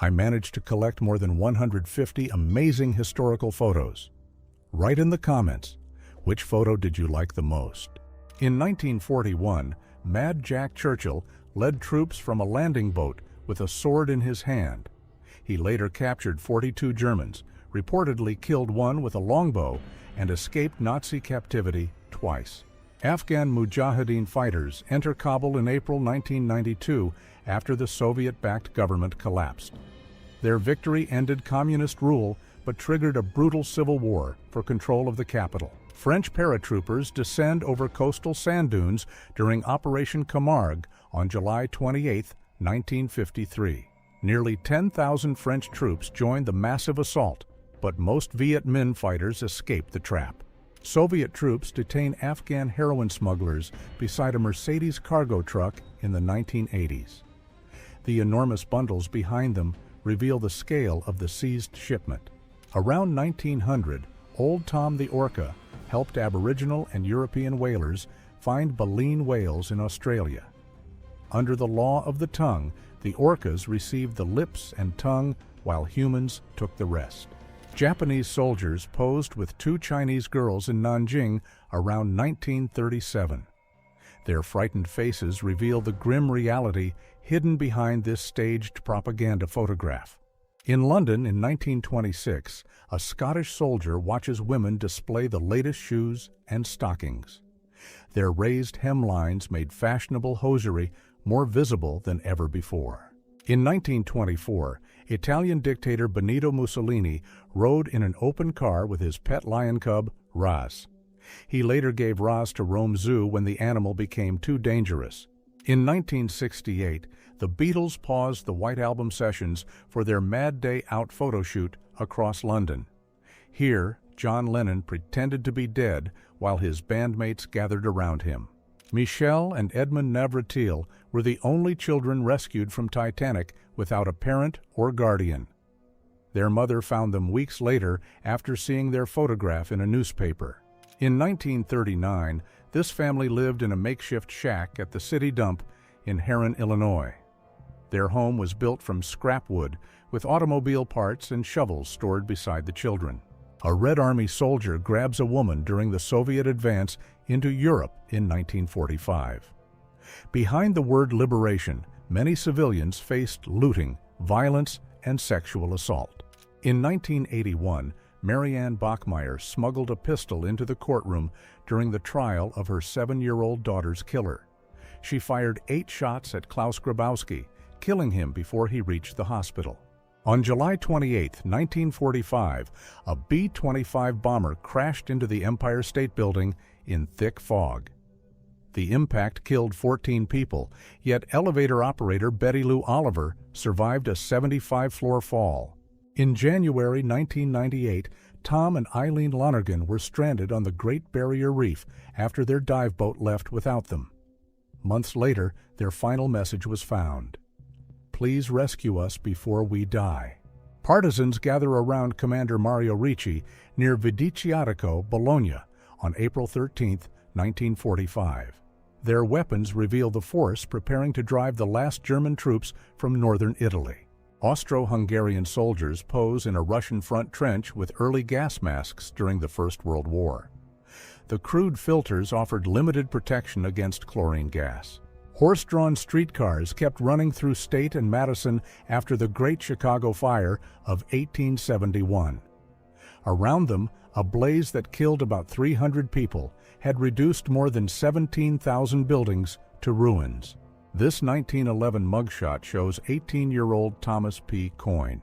I managed to collect more than 150 amazing historical photos. Write in the comments, which photo did you like the most? In 1941, Mad Jack Churchill led troops from a landing boat with a sword in his hand. He later captured 42 Germans, reportedly killed one with a longbow, and escaped Nazi captivity twice. Afghan Mujahideen fighters enter Kabul in April 1992 after the Soviet-backed government collapsed. Their victory ended communist rule but triggered a brutal civil war for control of the capital. French paratroopers descend over coastal sand dunes during Operation Camargue on July 28, 1953. Nearly 10,000 French troops joined the massive assault, but most Viet Minh fighters escaped the trap. Soviet troops detain Afghan heroin smugglers beside a Mercedes cargo truck in the 1980s. The enormous bundles behind them reveal the scale of the seized shipment. Around 1900, Old Tom the Orca helped Aboriginal and European whalers find baleen whales in Australia. Under the law of the tongue, the orcas received the lips and tongue while humans took the rest. Japanese soldiers posed with 2 Chinese girls in Nanjing around 1937. Their frightened faces reveal the grim reality hidden behind this staged propaganda photograph. In London in 1926, a Scottish soldier watches women display the latest shoes and stockings. Their raised hemlines made fashionable hosiery more visible than ever before. In 1924, Italian dictator Benito Mussolini rode in an open car with his pet lion cub, Raz. He later gave Raz to Rome Zoo when the animal became too dangerous. In 1968, the Beatles paused the White Album sessions for their Mad Day Out photo shoot across London. Here, John Lennon pretended to be dead while his bandmates gathered around him. Michelle and Edmund Navratil were the only children rescued from Titanic without a parent or guardian. Their mother found them weeks later after seeing their photograph in a newspaper. In 1939, this family lived in a makeshift shack at the city dump in Herrin, Illinois. Their home was built from scrap wood, with automobile parts and shovels stored beside the children. A Red Army soldier grabs a woman during the Soviet advance into Europe in 1945. Behind the word liberation, many civilians faced looting, violence, and sexual assault. In 1981, Marianne Bachmeier smuggled a pistol into the courtroom during the trial of her 7-year-old daughter's killer. She fired 8 shots at Klaus Grabowski, killing him before he reached the hospital. On July 28, 1945, a B-25 bomber crashed into the Empire State Building in thick fog. The impact killed 14 people, yet elevator operator Betty Lou Oliver survived a 75-floor fall. In January 1998, Tom and Eileen Lonergan were stranded on the Great Barrier Reef after their dive boat left without them. Months later, their final message was found. "Please rescue us before we die." Partisans gather around Commander Mario Ricci near Vidiciatico, Bologna, on April 13, 1945. Their weapons reveal the force preparing to drive the last German troops from northern Italy. Austro-Hungarian soldiers pose in a Russian front trench with early gas masks during the First World War. The crude filters offered limited protection against chlorine gas. Horse-drawn streetcars kept running through State and Madison after the Great Chicago Fire of 1871. Around them, a blaze that killed about 300 people had reduced more than 17,000 buildings to ruins. This 1911 mugshot shows 18-year-old Thomas P. Coyne.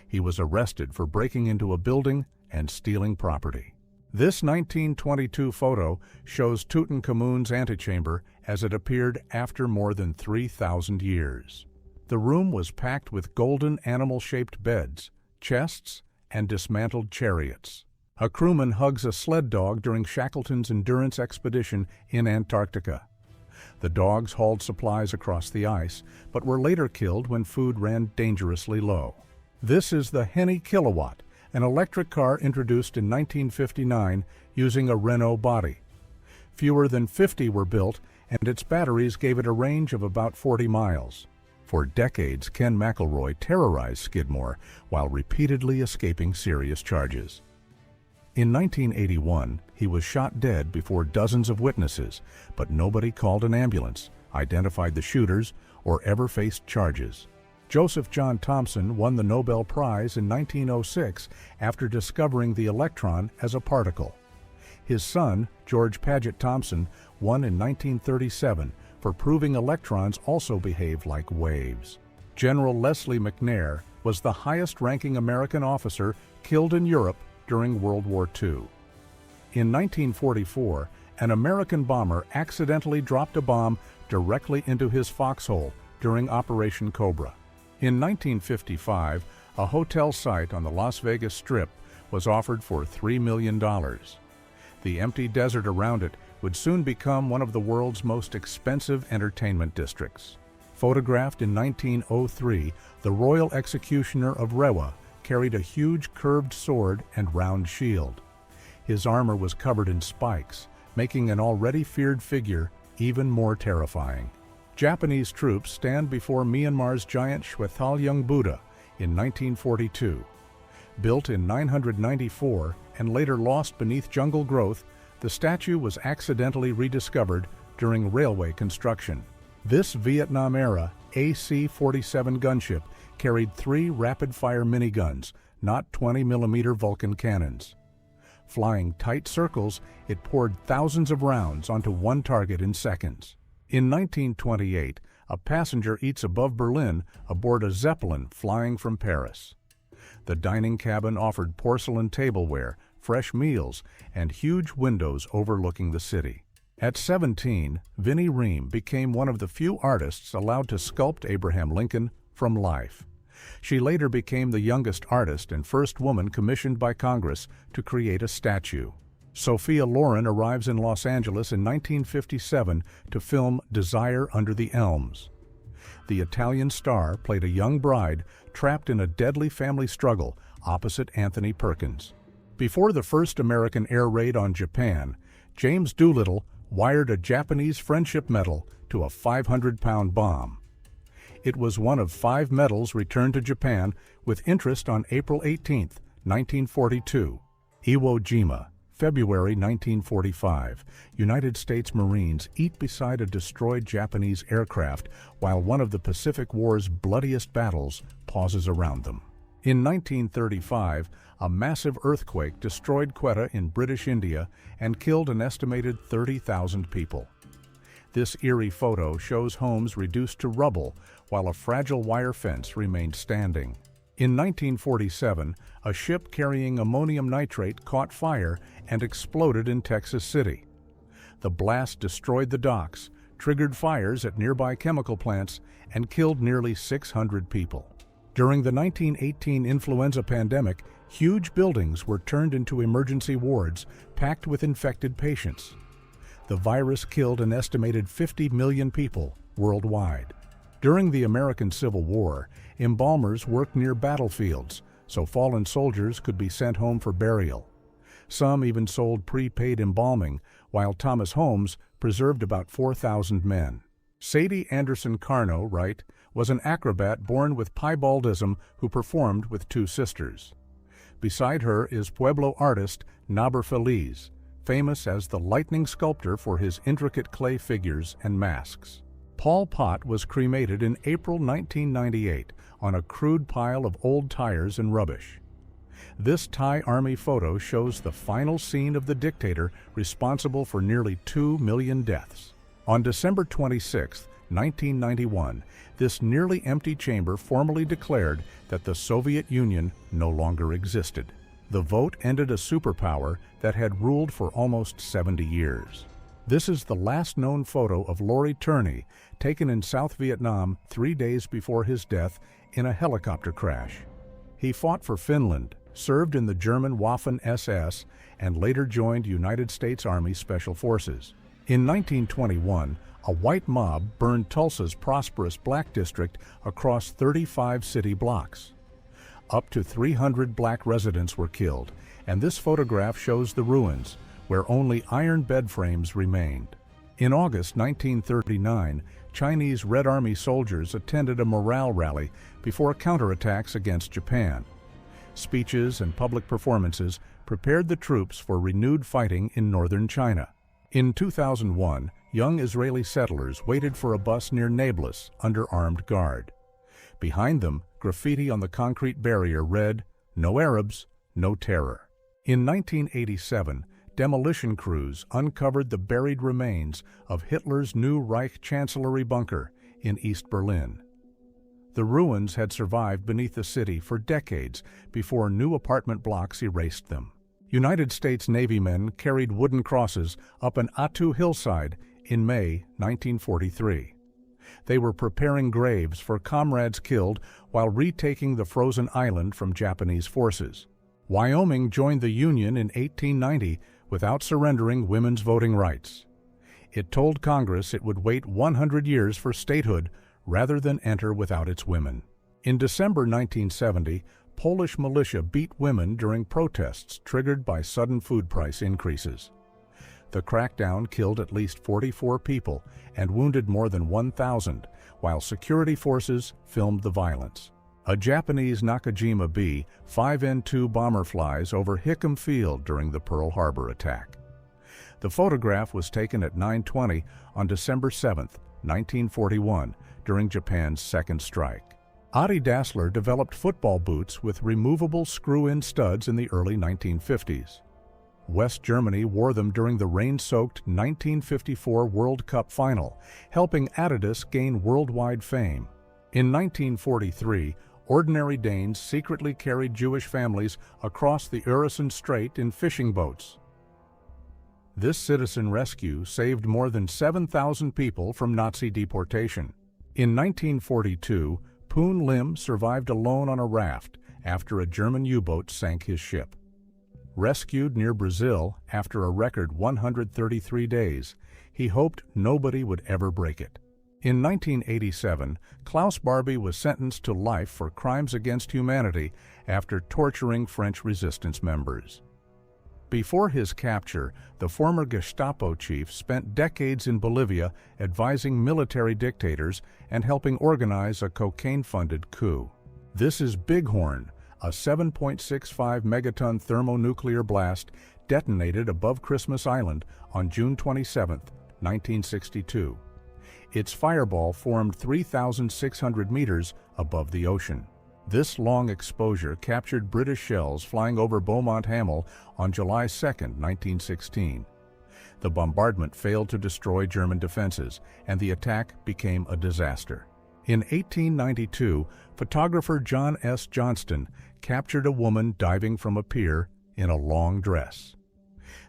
He was arrested for breaking into a building and stealing property. This 1922 photo shows Tutankhamun's antechamber as it appeared after more than 3,000 years. The room was packed with golden animal-shaped beds, chests, and dismantled chariots. A crewman hugs a sled dog during Shackleton's endurance expedition in Antarctica. The dogs hauled supplies across the ice, but were later killed when food ran dangerously low. This is the Henny Kilowatt, an electric car introduced in 1959 using a Renault body. Fewer than 50 were built, and its batteries gave it a range of about 40 miles. For decades, Ken McElroy terrorized Skidmore while repeatedly escaping serious charges. In 1981, he was shot dead before dozens of witnesses, but nobody called an ambulance, identified the shooters, or ever faced charges. Joseph John Thomson won the Nobel Prize in 1906 after discovering the electron as a particle. His son, George Paget Thomson, won in 1937 for proving electrons also behave like waves. General Leslie McNair was the highest-ranking American officer killed in Europe during World War II. In 1944, an American bomber accidentally dropped a bomb directly into his foxhole during Operation Cobra. In 1955, a hotel site on the Las Vegas Strip was offered for $3 million. The empty desert around it would soon become one of the world's most expensive entertainment districts. Photographed in 1903, the royal executioner of Rewa carried a huge curved sword and round shield. His armor was covered in spikes, making an already feared figure even more terrifying. Japanese troops stand before Myanmar's giant Shwetalgyung Buddha in 1942. Built in 994 and later lost beneath jungle growth, the statue was accidentally rediscovered during railway construction. This Vietnam-era AC-47 gunship carried 3 rapid-fire miniguns, not 20mm Vulcan cannons. Flying tight circles, it poured thousands of rounds onto one target in seconds. In 1928, a passenger eats above Berlin aboard a Zeppelin flying from Paris. The dining cabin offered porcelain tableware, fresh meals, and huge windows overlooking the city. At 17, Vinnie Ream became one of the few artists allowed to sculpt Abraham Lincoln from life. She later became the youngest artist and first woman commissioned by Congress to create a statue. Sophia Loren arrives in Los Angeles in 1957 to film Desire Under the Elms. The Italian star played a young bride trapped in a deadly family struggle opposite Anthony Perkins. Before the first American air raid on Japan, James Doolittle wired a Japanese friendship medal to a 500-pound bomb. It was one of 5 medals returned to Japan with interest on April 18, 1942. Iwo Jima, February 1945. United States Marines eat beside a destroyed Japanese aircraft while one of the Pacific War's bloodiest battles pauses around them. In 1935, a massive earthquake destroyed Quetta in British India and killed an estimated 30,000 people. This eerie photo shows homes reduced to rubble while a fragile wire fence remained standing. In 1947, a ship carrying ammonium nitrate caught fire and exploded in Texas City. The blast destroyed the docks, triggered fires at nearby chemical plants, and killed nearly 600 people. During the 1918 influenza pandemic, huge buildings were turned into emergency wards packed with infected patients. The virus killed an estimated 50 million people worldwide. During the American Civil War, embalmers worked near battlefields, so fallen soldiers could be sent home for burial. Some even sold prepaid embalming, while Thomas Holmes preserved about 4,000 men. Sadie Anderson Carno, Wright, was an acrobat born with piebaldism who performed with 2 sisters. Beside her is Pueblo artist Naber Feliz, famous as the lightning sculptor for his intricate clay figures and masks. Paul Pot was cremated in April 1998 on a crude pile of old tires and rubbish. This Thai Army photo shows the final scene of the dictator responsible for nearly 2 million deaths. On December 26, 1991, this nearly empty chamber formally declared that the Soviet Union no longer existed. The vote ended a superpower that had ruled for almost 70 years. This is the last known photo of Laurie Turney, taken in South Vietnam 3 days before his death in a helicopter crash. He fought for Finland, served in the German Waffen-SS, and later joined United States Army Special Forces. In 1921, a white mob burned Tulsa's prosperous black district across 35 city blocks. Up to 300 black residents were killed, and this photograph shows the ruins, where only iron bed frames remained. In August 1939, Chinese Red Army soldiers attended a morale rally before counterattacks against Japan. Speeches and public performances prepared the troops for renewed fighting in northern China. In 2001, young Israeli settlers waited for a bus near Nablus under armed guard. Behind them, graffiti on the concrete barrier read, "No Arabs, no terror." In 1987, demolition crews uncovered the buried remains of Hitler's new Reich Chancellery bunker in East Berlin. The ruins had survived beneath the city for decades before new apartment blocks erased them. United States Navy men carried wooden crosses up an Attu hillside in May 1943. They were preparing graves for comrades killed while retaking the frozen island from Japanese forces. Wyoming joined the Union in 1890 without surrendering women's voting rights. It told Congress it would wait 100 years for statehood rather than enter without its women. In December 1970, Polish militia beat women during protests triggered by sudden food price increases. The crackdown killed at least 44 people and wounded more than 1,000, while security forces filmed the violence. A Japanese Nakajima B-5N2 bomber flies over Hickam Field during the Pearl Harbor attack. The photograph was taken at 9:20 on December 7, 1941, during Japan's second strike. Adi Dassler developed football boots with removable screw-in studs in the early 1950s. West Germany wore them during the rain-soaked 1954 World Cup final, helping Adidas gain worldwide fame. In 1943, ordinary Danes secretly carried Jewish families across the Öresund Strait in fishing boats. This citizen rescue saved more than 7,000 people from Nazi deportation. In 1942, Poon Lim survived alone on a raft after a German U-boat sank his ship. Rescued near Brazil after a record 133 days, he hoped nobody would ever break it. In 1987, Klaus Barbie was sentenced to life for crimes against humanity after torturing French resistance members. Before his capture, the former Gestapo chief spent decades in Bolivia advising military dictators and helping organize a cocaine-funded coup. This is Bighorn, a 7.65 megaton thermonuclear blast detonated above Christmas Island on June 27, 1962. Its fireball formed 3,600 meters above the ocean. This long exposure captured British shells flying over Beaumont Hamel on July 2, 1916. The bombardment failed to destroy German defenses, and the attack became a disaster. In 1892, photographer John S. Johnston captured a woman diving from a pier in a long dress.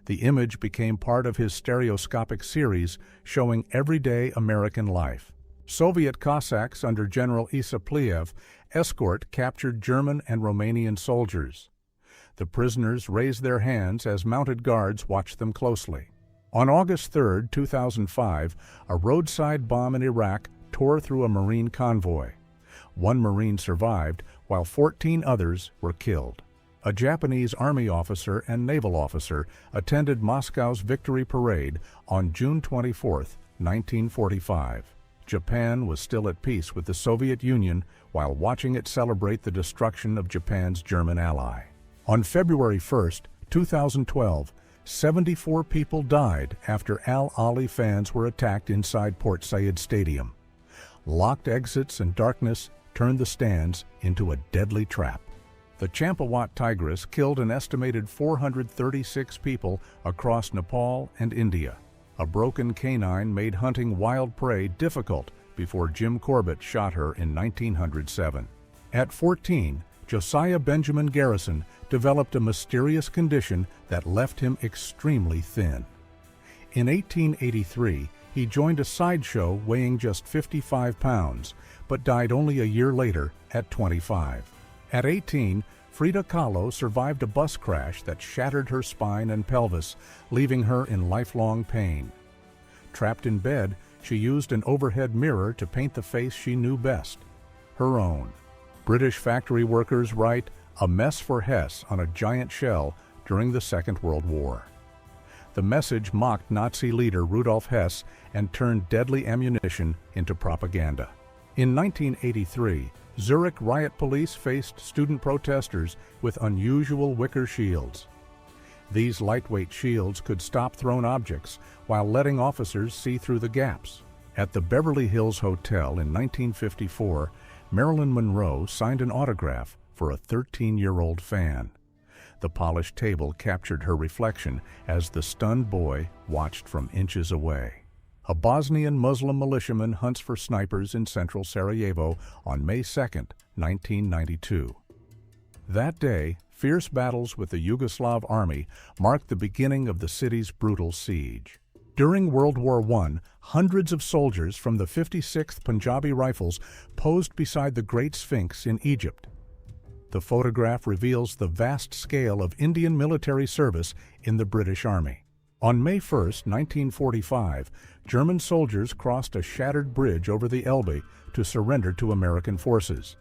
The image became part of his stereoscopic series showing everyday American life. Soviet Cossacks under General Isapliev escort captured German and Romanian soldiers. The prisoners raised their hands as mounted guards watched them closely. On August 3, 2005, a roadside bomb in Iraq tore through a Marine convoy. One Marine survived, while 14 others were killed. A Japanese Army officer and naval officer attended Moscow's Victory Parade on June 24, 1945. Japan was still at peace with the Soviet Union while watching it celebrate the destruction of Japan's German ally. On February 1, 2012, 74 people died after Al Ahly fans were attacked inside Port Said Stadium. Locked exits and darkness turned the stands into a deadly trap. The Champawat tigress killed an estimated 436 people across Nepal and India. A broken canine made hunting wild prey difficult before Jim Corbett shot her in 1907. At 14, Josiah Benjamin Garrison developed a mysterious condition that left him extremely thin. In 1883, he joined a sideshow weighing just 55 pounds, but died only a year later at 25. At 18, Frida Kahlo survived a bus crash that shattered her spine and pelvis, leaving her in lifelong pain. Trapped in bed, she used an overhead mirror to paint the face she knew best, her own. British factory workers write, "A mess for Hess" on a giant shell during the Second World War. The message mocked Nazi leader Rudolf Hess and turned deadly ammunition into propaganda. In 1983, Zurich riot police faced student protesters with unusual wicker shields. These lightweight shields could stop thrown objects while letting officers see through the gaps. At the Beverly Hills Hotel in 1954, Marilyn Monroe signed an autograph for a 13-year-old fan. The polished table captured her reflection as the stunned boy watched from inches away. A Bosnian Muslim militiaman hunts for snipers in central Sarajevo on May 2, 1992. That day, fierce battles with the Yugoslav army marked the beginning of the city's brutal siege. During World War I, hundreds of soldiers from the 56th Punjabi Rifles posed beside the Great Sphinx in Egypt. The photograph reveals the vast scale of Indian military service in the British Army. On May 1, 1945, German soldiers crossed a shattered bridge over the Elbe to surrender to American forces.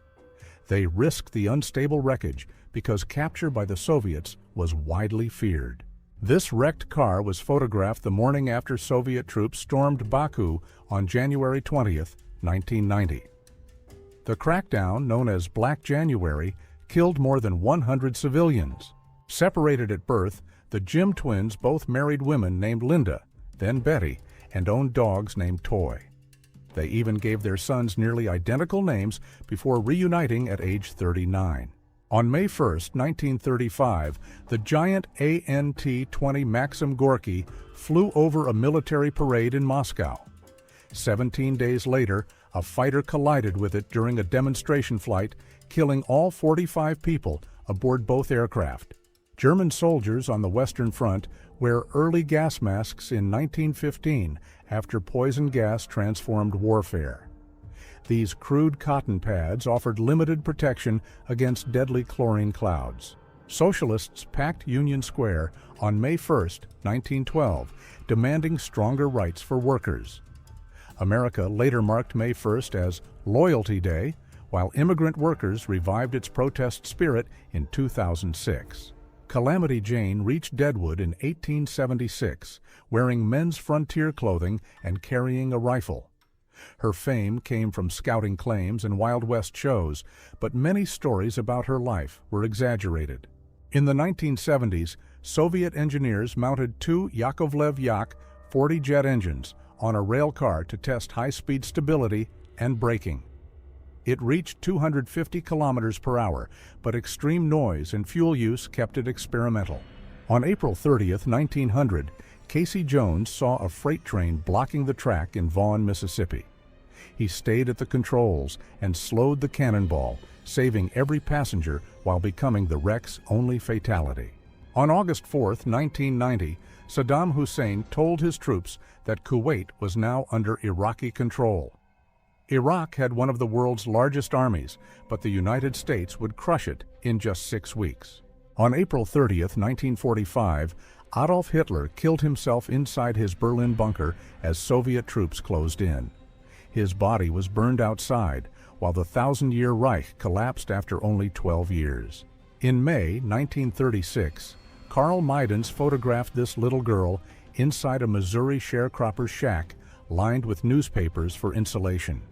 They risked the unstable wreckage because capture by the Soviets was widely feared. This wrecked car was photographed the morning after Soviet troops stormed Baku on January 20, 1990. The crackdown, known as Black January, killed more than 100 civilians. Separated at birth, the Jim twins both married women named Linda, then Betty, and owned dogs named Toy. They even gave their sons nearly identical names before reuniting at age 39. On May 1, 1935, the giant AN-T-20 Maxim Gorky flew over a military parade in Moscow. 17 days later, a fighter collided with it during a demonstration flight, killing all 45 people aboard both aircraft. German soldiers on the Western Front wear early gas masks in 1915 after poison gas transformed warfare. These crude cotton pads offered limited protection against deadly chlorine clouds. Socialists packed Union Square on May 1, 1912, demanding stronger rights for workers. America later marked May 1 as Loyalty Day, while immigrant workers revived its protest spirit in 2006. Calamity Jane reached Deadwood in 1876, wearing men's frontier clothing and carrying a rifle. Her fame came from scouting claims and Wild West shows, but many stories about her life were exaggerated. In the 1970s, Soviet engineers mounted two Yakovlev Yak 40 jet engines on a rail car to test high-speed stability and braking. It reached 250 kilometers per hour, but extreme noise and fuel use kept it experimental. On April 30, 1900, Casey Jones saw a freight train blocking the track in Vaughan, Mississippi. He stayed at the controls and slowed the cannonball, saving every passenger while becoming the wreck's only fatality. On August 4, 1990, Saddam Hussein told his troops that Kuwait was now under Iraqi control. Iraq had one of the world's largest armies, but the United States would crush it in just 6 weeks. On April 30, 1945, Adolf Hitler killed himself inside his Berlin bunker as Soviet troops closed in. His body was burned outside, while the Thousand-Year Reich collapsed after only 12 years. In May 1936, Carl Meidens photographed this little girl inside a Missouri sharecropper's shack lined with newspapers for insulation.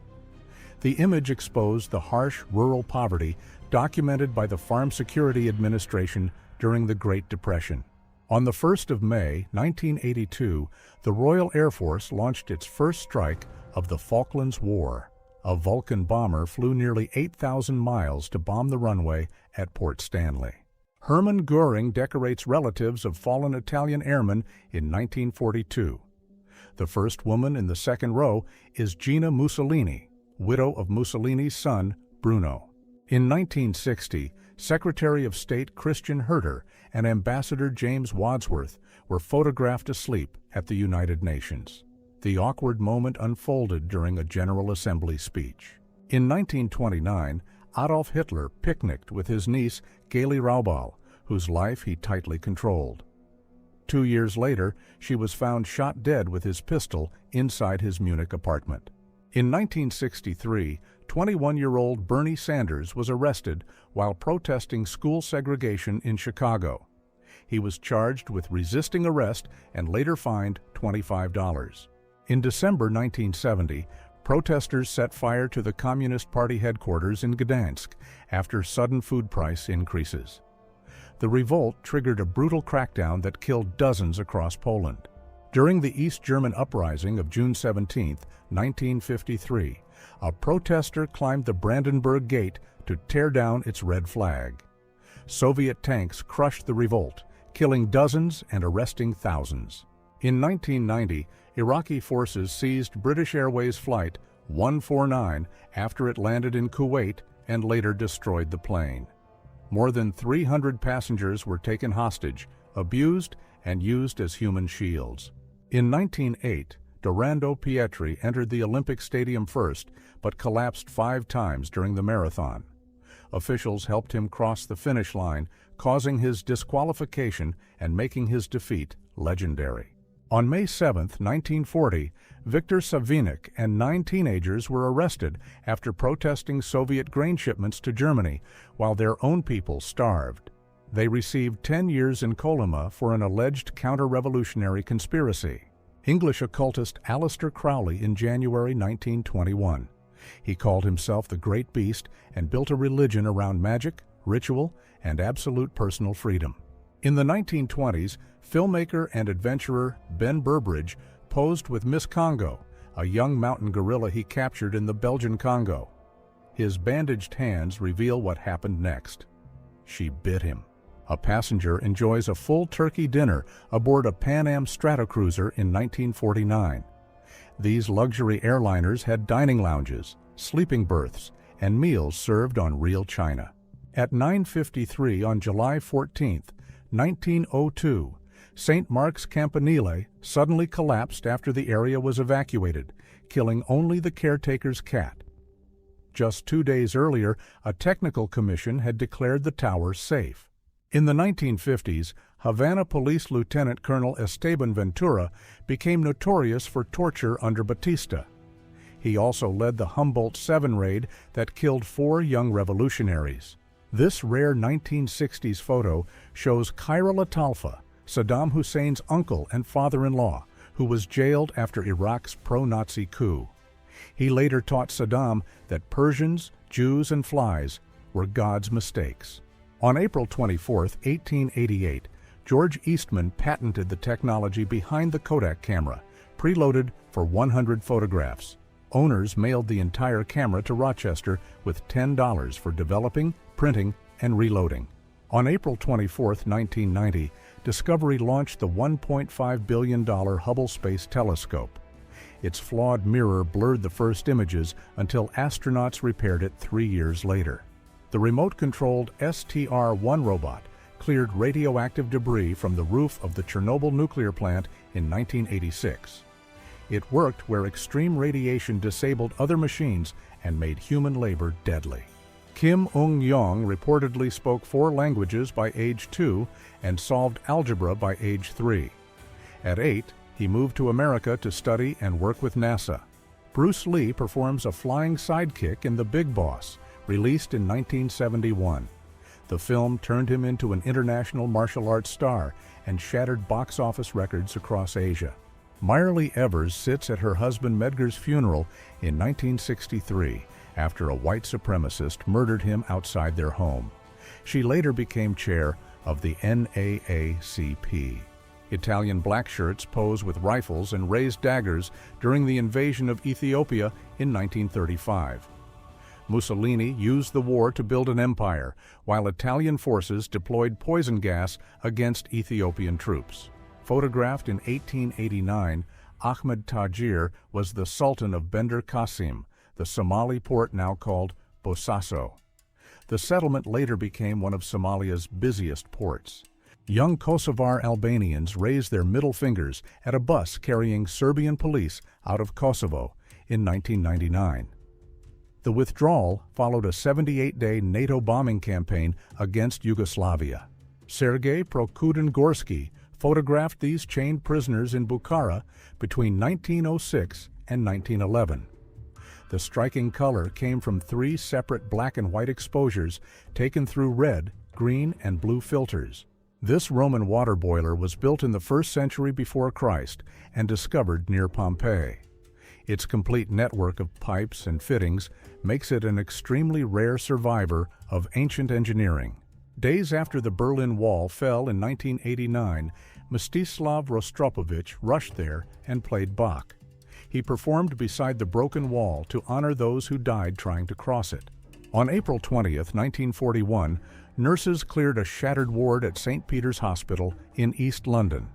The image exposed the harsh rural poverty documented by the Farm Security Administration during the Great Depression. On the 1st of May, 1982, the Royal Air Force launched its first strike of the Falklands War. A Vulcan bomber flew nearly 8,000 miles to bomb the runway at Port Stanley. Hermann Göring decorates relatives of fallen Italian airmen in 1942. The first woman in the second row is Gina Mussolini, widow of Mussolini's son, Bruno. In 1960, Secretary of State Christian Herter and Ambassador James Wadsworth were photographed asleep at the United Nations. The awkward moment unfolded during a General Assembly speech. In 1929, Adolf Hitler picnicked with his niece, Gaily Raubal, whose life he tightly controlled. 2 years later, she was found shot dead with his pistol inside his Munich apartment. In 1963, 21-year-old Bernie Sanders was arrested while protesting school segregation in Chicago. He was charged with resisting arrest and later fined $25. In December 1970, protesters set fire to the Communist Party headquarters in Gdansk after sudden food price increases. The revolt triggered a brutal crackdown that killed dozens across Poland. During the East German uprising of June 17, 1953, a protester climbed the Brandenburg Gate to tear down its red flag. Soviet tanks crushed the revolt, killing dozens and arresting thousands. In 1990, Iraqi forces seized British Airways Flight 149 after it landed in Kuwait and later destroyed the plane. More than 300 passengers were taken hostage, abused, and used as human shields. In 1908, Dorando Pietri entered the Olympic Stadium first, but collapsed 5 times during the marathon. Officials helped him cross the finish line, causing his disqualification and making his defeat legendary. On May 7, 1940, Viktor Savinik and 9 teenagers were arrested after protesting Soviet grain shipments to Germany while their own people starved. They received 10 years in Kolyma for an alleged counter-revolutionary conspiracy. English occultist Aleister Crowley in January 1921. He called himself the Great Beast and built a religion around magic, ritual, and absolute personal freedom. In the 1920s, filmmaker and adventurer Ben Burbridge posed with Miss Congo, a young mountain gorilla he captured in the Belgian Congo. His bandaged hands reveal what happened next. She bit him. A passenger enjoys a full turkey dinner aboard a Pan Am Stratocruiser in 1949. These luxury airliners had dining lounges, sleeping berths, and meals served on real china. At 9:53 on July 14, 1902, St. Mark's Campanile suddenly collapsed after the area was evacuated, killing only the caretaker's cat. Just 2 days earlier, a technical commission had declared the tower safe. In the 1950s, Havana Police Lieutenant Colonel Esteban Ventura became notorious for torture under Batista. He also led the Humboldt 7 raid that killed 4 young revolutionaries. This rare 1960s photo shows Khairul Atalfa, Saddam Hussein's uncle and father-in-law, who was jailed after Iraq's pro-Nazi coup. He later taught Saddam that Persians, Jews, and flies were God's mistakes. On April 24, 1888, George Eastman patented the technology behind the Kodak camera, preloaded for 100 photographs. Owners mailed the entire camera to Rochester with $10 for developing, printing, and reloading. On April 24, 1990, Discovery launched the $1.5 billion Hubble Space Telescope. Its flawed mirror blurred the first images until astronauts repaired it 3 years later. The remote-controlled STR-1 robot cleared radioactive debris from the roof of the Chernobyl nuclear plant in 1986. It worked where extreme radiation disabled other machines and made human labor deadly. Kim Ung-yong reportedly spoke 4 languages by age 2 and solved algebra by age 3. At 8, he moved to America to study and work with NASA. Bruce Lee performs a flying sidekick in The Big Boss, released in 1971. The film turned him into an international martial arts star and shattered box office records across Asia. Myrlie Evers sits at her husband Medgar's funeral in 1963 after a white supremacist murdered him outside their home. She later became chair of the NAACP. Italian blackshirts pose with rifles and raised daggers during the invasion of Ethiopia in 1935. Mussolini used the war to build an empire, while Italian forces deployed poison gas against Ethiopian troops. Photographed in 1889, Ahmed Tajir was the Sultan of Bender Qasim, the Somali port now called Bosaso. The settlement later became one of Somalia's busiest ports. Young Kosovar Albanians raised their middle fingers at a bus carrying Serbian police out of Kosovo in 1999. The withdrawal followed a 78-day NATO bombing campaign against Yugoslavia. Sergei Prokudin-Gorsky photographed these chained prisoners in Bukhara between 1906 and 1911. The striking color came from 3 separate black and white exposures taken through red, green, and blue filters. This Roman water boiler was built in the 1st century before Christ and discovered near Pompeii. Its complete network of pipes and fittings makes it an extremely rare survivor of ancient engineering. Days after the Berlin Wall fell in 1989, Mstislav Rostropovich rushed there and played Bach. He performed beside the broken wall to honor those who died trying to cross it. On April 20th, 1941, nurses cleared a shattered ward at St. Peter's Hospital in East London.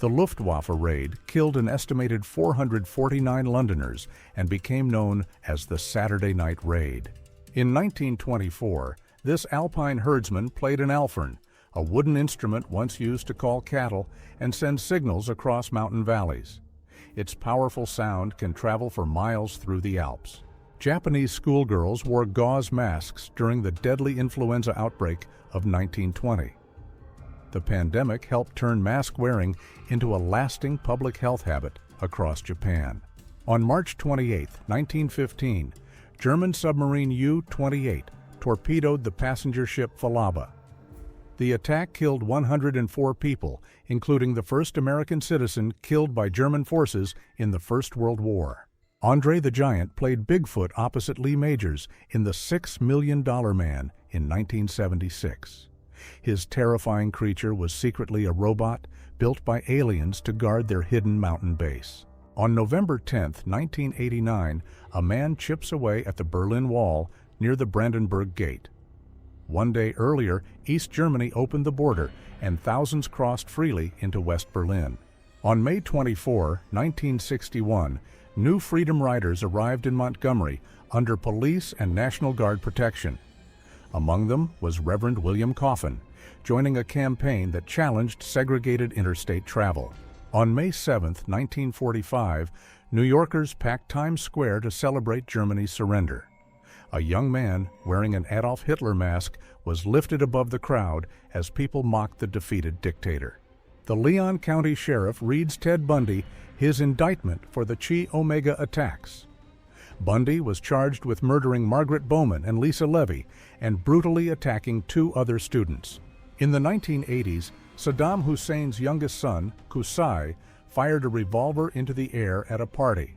The Luftwaffe raid killed an estimated 449 Londoners and became known as the Saturday Night Raid. In 1924, this Alpine herdsman played an alphorn, a wooden instrument once used to call cattle and send signals across mountain valleys. Its powerful sound can travel for miles through the Alps. Japanese schoolgirls wore gauze masks during the deadly influenza outbreak of 1920. The pandemic helped turn mask wearing into a lasting public health habit across Japan. On March 28, 1915, German submarine U-28 torpedoed the passenger ship Falaba. The attack killed 104 people, including the first American citizen killed by German forces in the First World War. Andre the Giant played Bigfoot opposite Lee Majors in The $6 Million Man in 1976. His terrifying creature was secretly a robot built by aliens to guard their hidden mountain base. On November 10, 1989, a man chips away at the Berlin Wall near the Brandenburg Gate. One day earlier, East Germany opened the border and thousands crossed freely into West Berlin. On May 24, 1961, new Freedom Riders arrived in Montgomery under police and National Guard protection. Among them was Reverend William Coffin, joining a campaign that challenged segregated interstate travel. On May 7, 1945, New Yorkers packed Times Square to celebrate Germany's surrender. A young man wearing an Adolf Hitler mask was lifted above the crowd as people mocked the defeated dictator. The Leon County Sheriff reads Ted Bundy his indictment for the Chi Omega attacks. Bundy was charged with murdering Margaret Bowman and Lisa Levy and brutally attacking 2 other students. In the 1980s, Saddam Hussein's youngest son, Qusay, fired a revolver into the air at a party.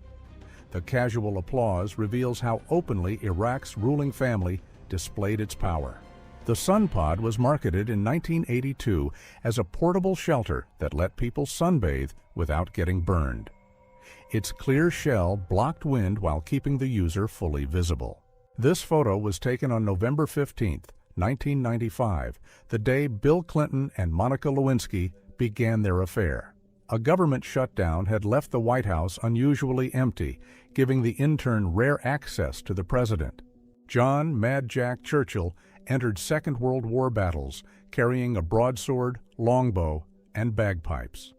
The casual applause reveals how openly Iraq's ruling family displayed its power. The Sun Pod was marketed in 1982 as a portable shelter that let people sunbathe without getting burned. Its clear shell blocked wind while keeping the user fully visible. This photo was taken on November 15, 1995, the day Bill Clinton and Monica Lewinsky began their affair. A government shutdown had left the White House unusually empty, giving the intern rare access to the president. John "Mad Jack" Churchill entered Second World War battles, carrying a broadsword, longbow, and bagpipes.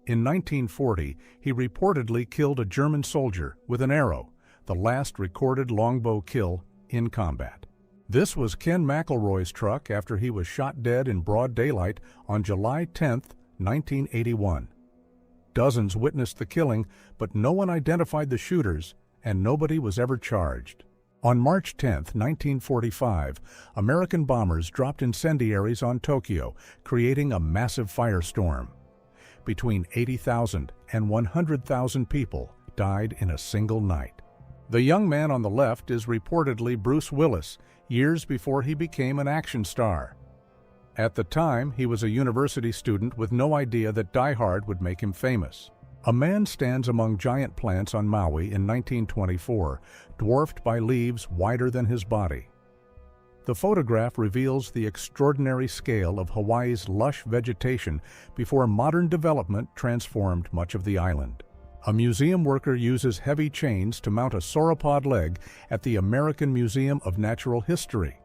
In 1940, he reportedly killed a German soldier with an arrow, the last recorded longbow kill in combat. This was Ken McElroy's truck after he was shot dead in broad daylight on July 10, 1981. Dozens witnessed the killing, but no one identified the shooters, and nobody was ever charged. On March 10, 1945, American bombers dropped incendiaries on Tokyo, creating a massive firestorm. Between 80,000 and 100,000 people died in a single night. The young man on the left is reportedly Bruce Willis, years before he became an action star. At the time, he was a university student with no idea that Die Hard would make him famous. A man stands among giant plants on Maui in 1924, dwarfed by leaves wider than his body. The photograph reveals the extraordinary scale of Hawaii's lush vegetation before modern development transformed much of the island. A museum worker uses heavy chains to mount a sauropod leg at the American Museum of Natural History.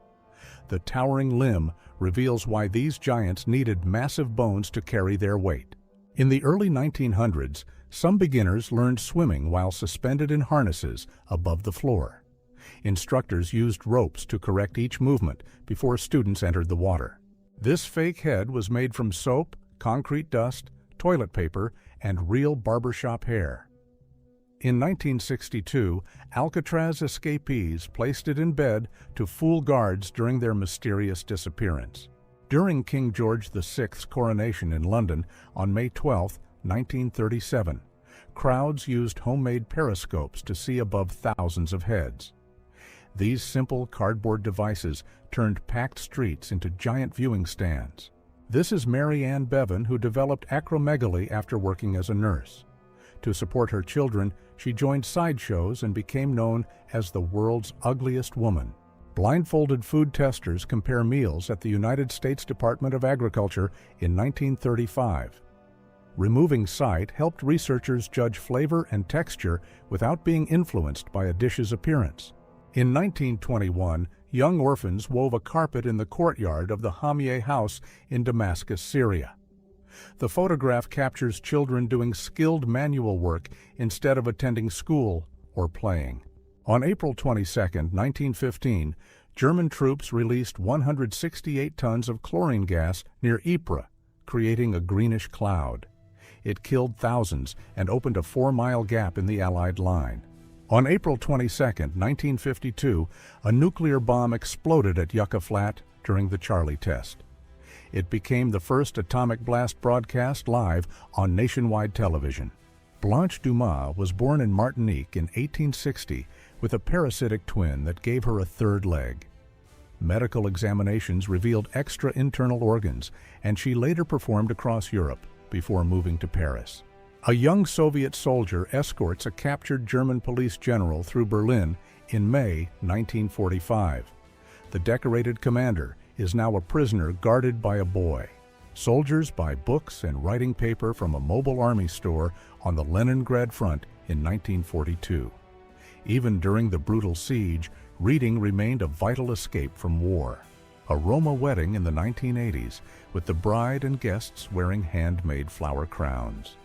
The towering limb reveals why these giants needed massive bones to carry their weight. In the early 1900s, some beginners learned swimming while suspended in harnesses above the floor. Instructors used ropes to correct each movement before students entered the water. This fake head was made from soap, concrete dust, toilet paper, and real barbershop hair. In 1962, Alcatraz escapees placed it in bed to fool guards during their mysterious disappearance. During King George VI's coronation in London on May 12, 1937, crowds used homemade periscopes to see above thousands of heads. These simple cardboard devices turned packed streets into giant viewing stands. This is Mary Ann Bevan, who developed acromegaly after working as a nurse. To support her children, she joined sideshows and became known as the world's ugliest woman. Blindfolded food testers compare meals at the United States Department of Agriculture in 1935. Removing sight helped researchers judge flavor and texture without being influenced by a dish's appearance. In 1921, young orphans wove a carpet in the courtyard of the Hamieh house in Damascus, Syria. The photograph captures children doing skilled manual work instead of attending school or playing. On April 22, 1915, German troops released 168 tons of chlorine gas near Ypres, creating a greenish cloud. It killed thousands and opened a 4-mile gap in the Allied line. On April 22, 1952, a nuclear bomb exploded at Yucca Flat during the Charlie test. It became the first atomic blast broadcast live on nationwide television. Blanche Dumas was born in Martinique in 1860 with a parasitic twin that gave her a third leg. Medical examinations revealed extra internal organs, and she later performed across Europe before moving to Paris. A young Soviet soldier escorts a captured German police general through Berlin in May 1945. The decorated commander is now a prisoner guarded by a boy. Soldiers buy books and writing paper from a mobile army store on the Leningrad front in 1942. Even during the brutal siege, reading remained a vital escape from war. A Roma wedding in the 1980s, with the bride and guests wearing handmade flower crowns.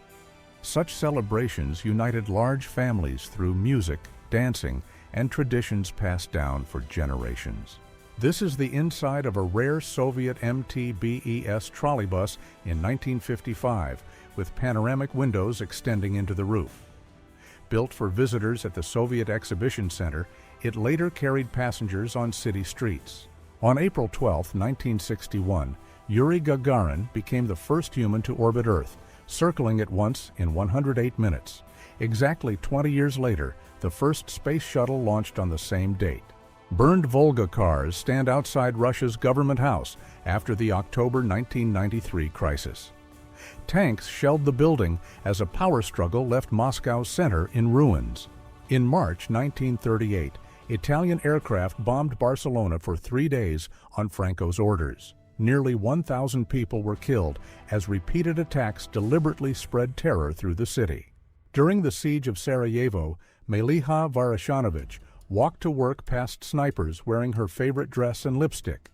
Such celebrations united large families through music, dancing, and traditions passed down for generations. This is the inside of a rare Soviet MT-BES trolleybus in 1955, with panoramic windows extending into the roof. Built for visitors at the Soviet Exhibition Center, it later carried passengers on city streets. On April 12, 1961, Yuri Gagarin became the first human to orbit Earth, circling it once in 108 minutes. Exactly 20 years later, the first space shuttle launched on the same date. Burned Volga cars stand outside Russia's government house after the October 1993 crisis. Tanks shelled the building as a power struggle left Moscow's center in ruins. In March 1938, Italian aircraft bombed Barcelona for 3 days on Franco's orders. Nearly 1,000 people were killed as repeated attacks deliberately spread terror through the city. During the siege of Sarajevo, Meliha Varashanovic walked to work past snipers wearing her favorite dress and lipstick.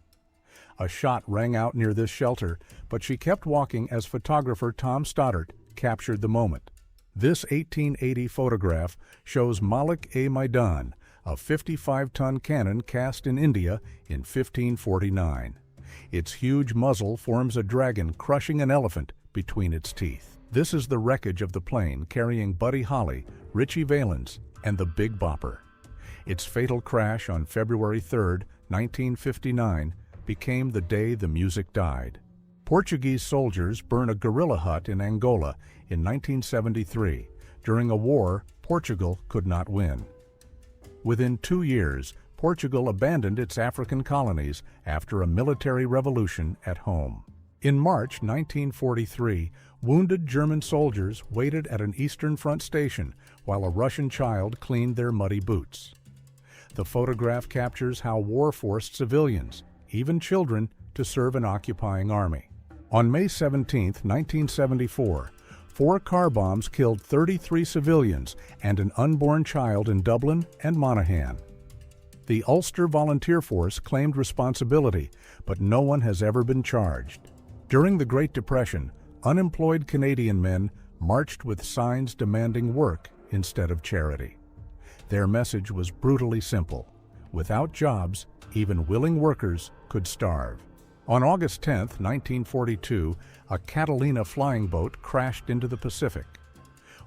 A shot rang out near this shelter, but she kept walking as photographer Tom Stoddart captured the moment. This 1880 photograph shows Malik-e-Maidan, a 55-ton cannon cast in India in 1549. Its huge muzzle forms a dragon crushing an elephant between its teeth. This is the wreckage of the plane carrying Buddy Holly, Ritchie Valens, and the Big Bopper. Its fatal crash on February 3, 1959, became the day the music died. Portuguese soldiers burn a guerrilla hut in Angola in 1973. During a war Portugal could not win. Within 2 years, Portugal abandoned its African colonies after a military revolution at home. In March 1943, wounded German soldiers waited at an Eastern Front station while a Russian child cleaned their muddy boots. The photograph captures how war forced civilians, even children, to serve an occupying army. On May 17, 1974, 4 car bombs killed 33 civilians and an unborn child in Dublin and Monaghan. The Ulster Volunteer Force claimed responsibility, but no one has ever been charged. During the Great Depression, unemployed Canadian men marched with signs demanding work instead of charity. Their message was brutally simple: without jobs, even willing workers could starve. On August 10, 1942, a Catalina flying boat crashed into the Pacific.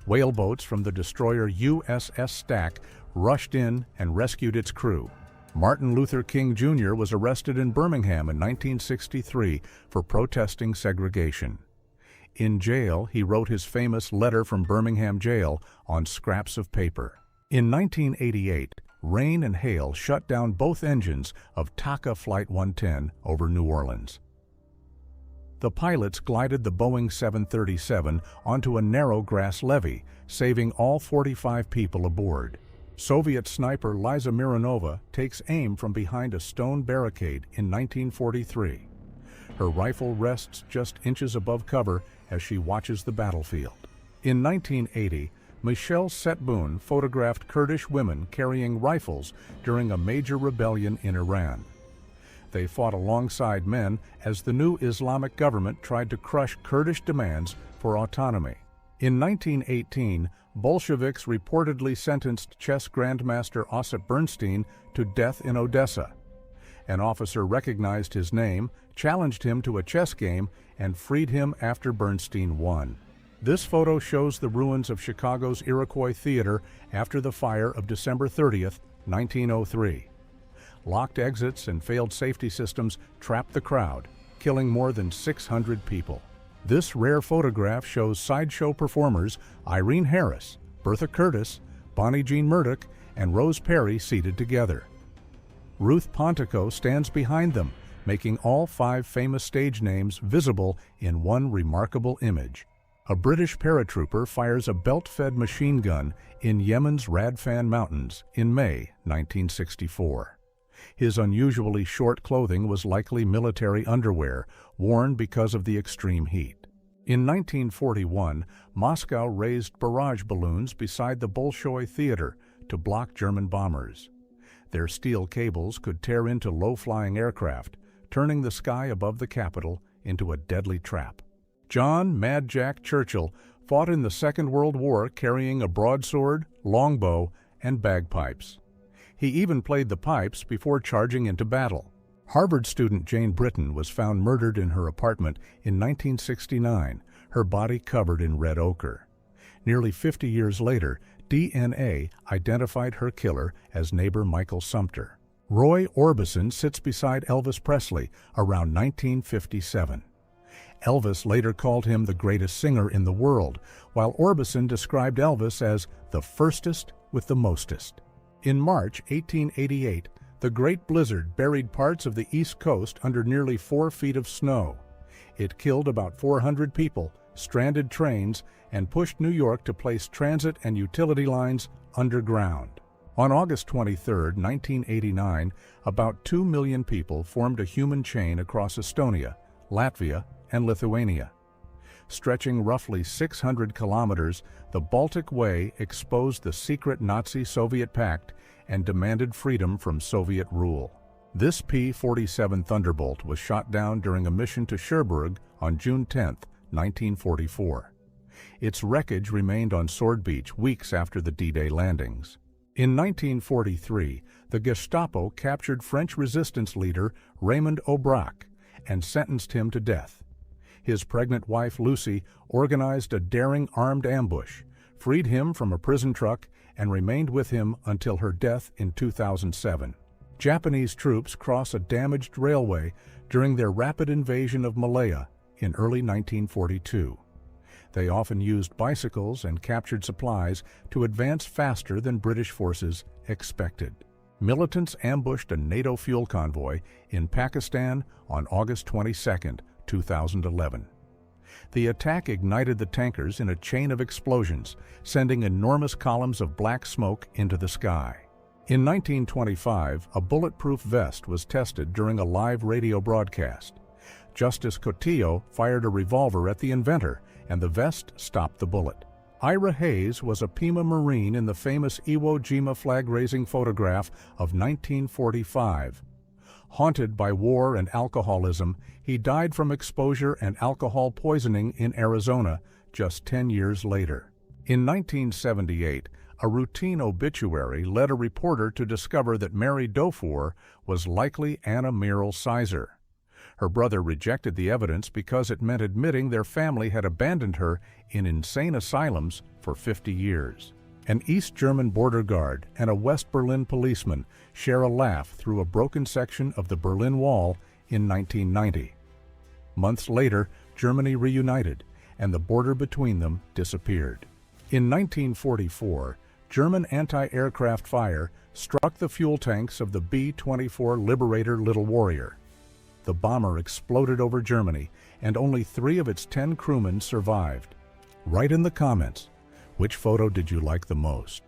Whaleboats from the destroyer USS Stack rushed in and rescued its crew. Martin Luther King Jr. was arrested in Birmingham in 1963 for protesting segregation. In jail, he wrote his famous Letter from Birmingham Jail on scraps of paper. In 1988, rain and hail shut down both engines of TACA Flight 110 over New Orleans. The pilots glided the Boeing 737 onto a narrow grass levee, saving all 45 people aboard. Soviet sniper Liza Mironova takes aim from behind a stone barricade in 1943. Her rifle rests just inches above cover as she watches the battlefield. In 1980, Michelle Setboun photographed Kurdish women carrying rifles during a major rebellion in Iran. They fought alongside men as the new Islamic government tried to crush Kurdish demands for autonomy. In 1918, Bolsheviks reportedly sentenced chess grandmaster Osip Bernstein to death in Odessa. An officer recognized his name, challenged him to a chess game, and freed him after Bernstein won. This photo shows the ruins of Chicago's Iroquois Theater after the fire of December 30th, 1903. Locked exits and failed safety systems trapped the crowd, killing more than 600 people. This rare photograph shows sideshow performers Irene Harris, Bertha Curtis, Bonnie Jean Murdoch, and Rose Perry seated together. Ruth Pontico stands behind them, making all 5 famous stage names visible in one remarkable image. A British paratrooper fires a belt-fed machine gun in Yemen's Radfan Mountains in May 1964. His unusually short clothing was likely military underwear, worn because of the extreme heat. In 1941, Moscow raised barrage balloons beside the Bolshoi Theater to block German bombers. Their steel cables could tear into low-flying aircraft, turning the sky above the capital into a deadly trap. John "Mad Jack" Churchill fought in the Second World War carrying a broadsword, longbow, and bagpipes. He even played the pipes before charging into battle. Harvard student Jane Britton was found murdered in her apartment in 1969, her body covered in red ochre. Nearly 50 years later, DNA identified her killer as neighbor Michael Sumter. Roy Orbison sits beside Elvis Presley around 1957. Elvis later called him the greatest singer in the world, while Orbison described Elvis as the firstest with the mostest. In March 1888, the Great Blizzard buried parts of the East Coast under nearly 4 feet of snow. It killed about 400 people, stranded trains, and pushed New York to place transit and utility lines underground. On August 23, 1989, about 2 million people formed a human chain across Estonia, Latvia, and Lithuania. Stretching roughly 600 kilometers, the Baltic Way exposed the secret Nazi-Soviet pact and demanded freedom from Soviet rule. This P-47 Thunderbolt was shot down during a mission to Cherbourg on June 10, 1944. Its wreckage remained on Sword Beach weeks after the D-Day landings. In 1943, the Gestapo captured French resistance leader Raymond Aubrac and sentenced him to death. His pregnant wife, Lucy, organized a daring armed ambush, freed him from a prison truck, and remained with him until her death in 2007. Japanese troops cross a damaged railway during their rapid invasion of Malaya in early 1942. They often used bicycles and captured supplies to advance faster than British forces expected. Militants ambushed a NATO fuel convoy in Pakistan on August 22, 2011. The attack ignited the tankers in a chain of explosions, sending enormous columns of black smoke into the sky. In 1925, a bulletproof vest was tested during a live radio broadcast. Justice Cotillo fired a revolver at the inventor, and the vest stopped the bullet. Ira Hayes was a Pima Marine in the famous Iwo Jima flag-raising photograph of 1945. Haunted by war and alcoholism, he died from exposure and alcohol poisoning in Arizona just 10 years later. In 1978, a routine obituary led a reporter to discover that Mary Dofour was likely Anna Merrill Sizer. Her brother rejected the evidence because it meant admitting their family had abandoned her in insane asylums for 50 years. An East German border guard and a West Berlin policeman share a laugh through a broken section of the Berlin Wall in 1990. Months later, Germany reunited, and the border between them disappeared. In 1944, German anti-aircraft fire struck the fuel tanks of the B-24 Liberator Little Warrior. The bomber exploded over Germany, and only 3 of its 10 crewmen survived. Write in the comments, which photo did you like the most?